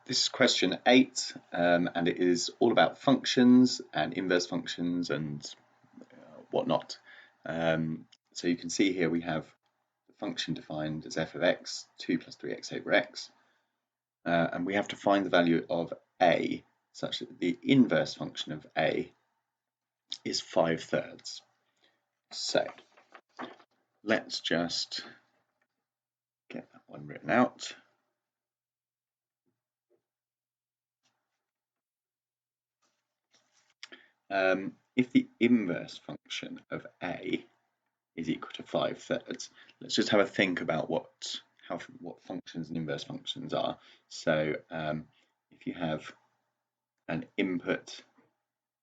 This is question 8, and it is all about functions and inverse functions and whatnot. So you can see here we have the function defined as f of x, 2 plus 3x over x, and we have to find the value of a such that the inverse function of a is 5/3. So let's just get that one written out. If the inverse function of a is equal to 5/3, let's just have a think about what functions and inverse functions are. So if you have an input,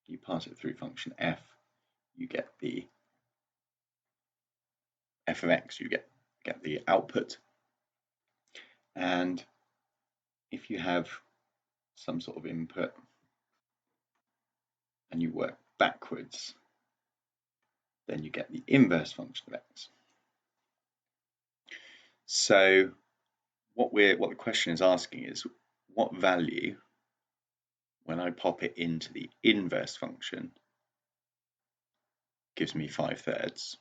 you pass it through function f, you get the f of x, you get the output. And if you have some sort of input and you work backwards, then you get the inverse function of x. So what the question is asking is, what value, when I pop it into the inverse function, gives me 5/3?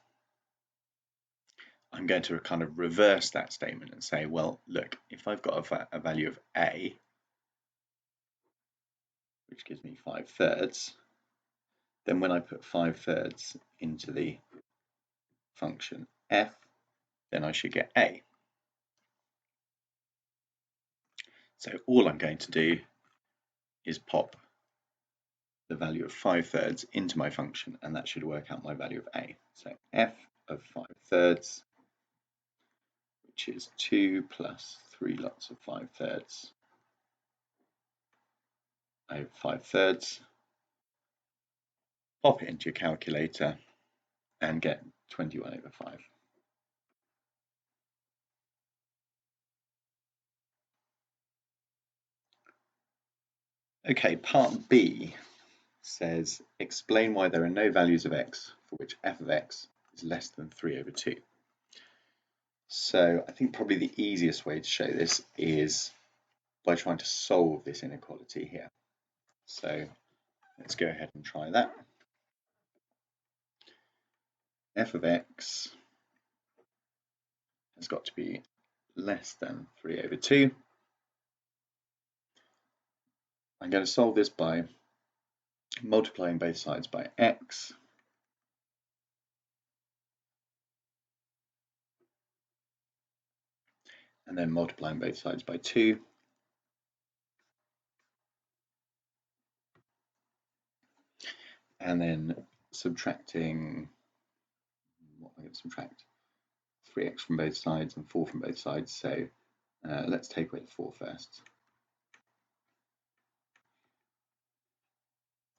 I'm going to kind of reverse that statement and say, well, look, if I've got a value of a, which gives me 5/3, then when I put 5/3 into the function f, then I should get a. So all I'm going to do is pop the value of 5/3 into my function, and that should work out my value of a. So f of 5/3, which is 2 plus 3 lots of 5/3 over 5/3. Pop it into your calculator and get 21/5. Okay, part B says explain why there are no values of x for which f of x is less than 3/2. So I think probably the easiest way to show this is by trying to solve this inequality here. So let's go ahead and try that. F of x has got to be less than 3/2. I'm going to solve this by multiplying both sides by x. And then multiplying both sides by 2. And then subtracting, what am I going to subtract? 3x from both sides and 4 from both sides. So let's take away the 4 first.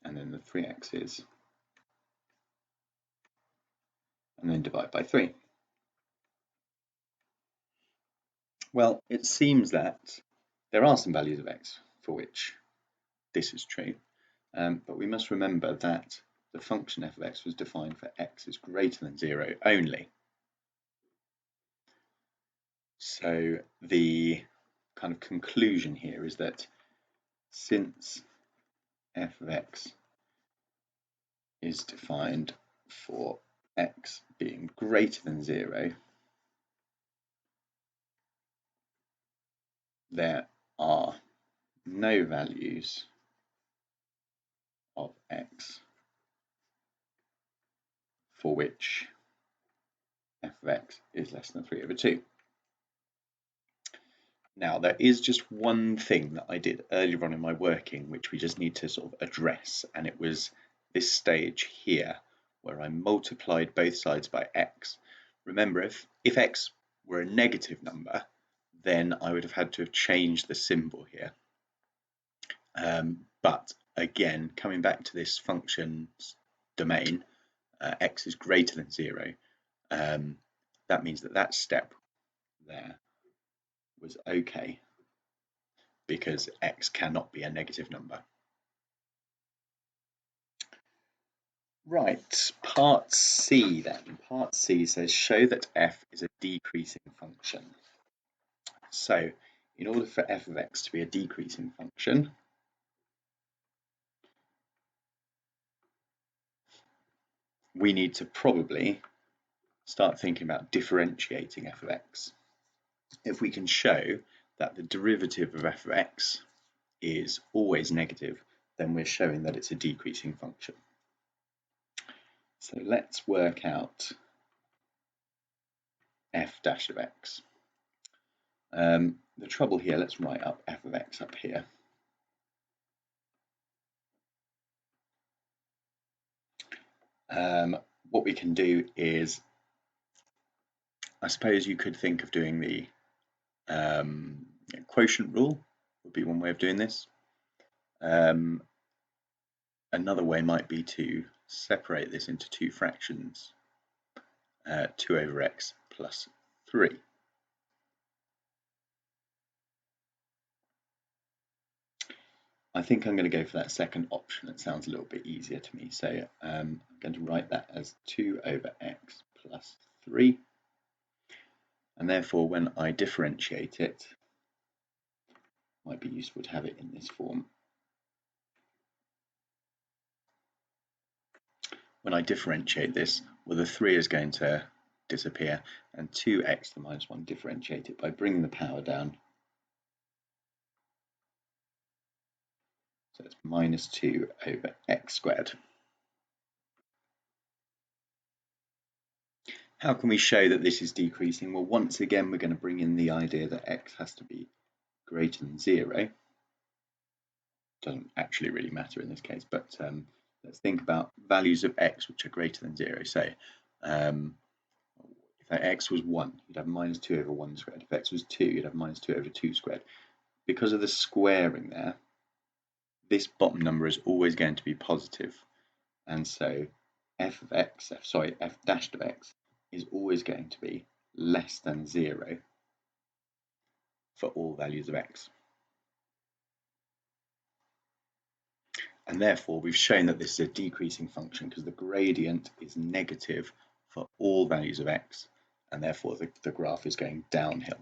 And then the 3x's. And then divide by 3. Well, it seems that there are some values of x for which this is true, but we must remember that the function f of x was defined for x is greater than 0 only. So the kind of conclusion here is that since f of x is defined for x being greater than 0, there are no values of x for which f of x is less than 3/2. Now, there is just one thing that I did earlier on in my working which we just need to sort of address, and it was this stage here where I multiplied both sides by x. Remember, if x were a negative number, then I would have had to have changed the symbol here. But again, coming back to this function's domain, x is greater than 0. That means that step there was okay because x cannot be a negative number. Right, part C then. Part C says show that f is a decreasing function. So in order for f of x to be a decreasing function, we need to probably start thinking about differentiating f of x. If we can show that the derivative of f of x is always negative, then we're showing that it's a decreasing function. So let's work out f dash of x. The trouble here, let's write up f of x up here. What we can do is, I suppose you could think of doing the quotient rule, would be one way of doing this. Another way might be to separate this into two fractions, 2 over x plus 3. I think I'm going to go for that second option. It sounds a little bit easier to me. So I'm going to write that as 2 over x plus 3. And therefore, when I differentiate it, it might be useful to have it in this form. When I differentiate this, well, the 3 is going to disappear, and 2x to the minus 1 differentiate it by bringing the power down. So it's minus 2 over x squared. How can we show that this is decreasing? Well, once again, we're going to bring in the idea that x has to be greater than 0. Doesn't actually really matter in this case, but let's think about values of x which are greater than 0. So if x was 1, you'd have minus 2 over 1 squared. If x was 2, you'd have minus 2 over 2 squared. Because of the squaring there, this bottom number is always going to be positive. And so f dash of x is always going to be less than 0 for all values of x. And therefore, we've shown that this is a decreasing function because the gradient is negative for all values of x, and therefore the graph is going downhill.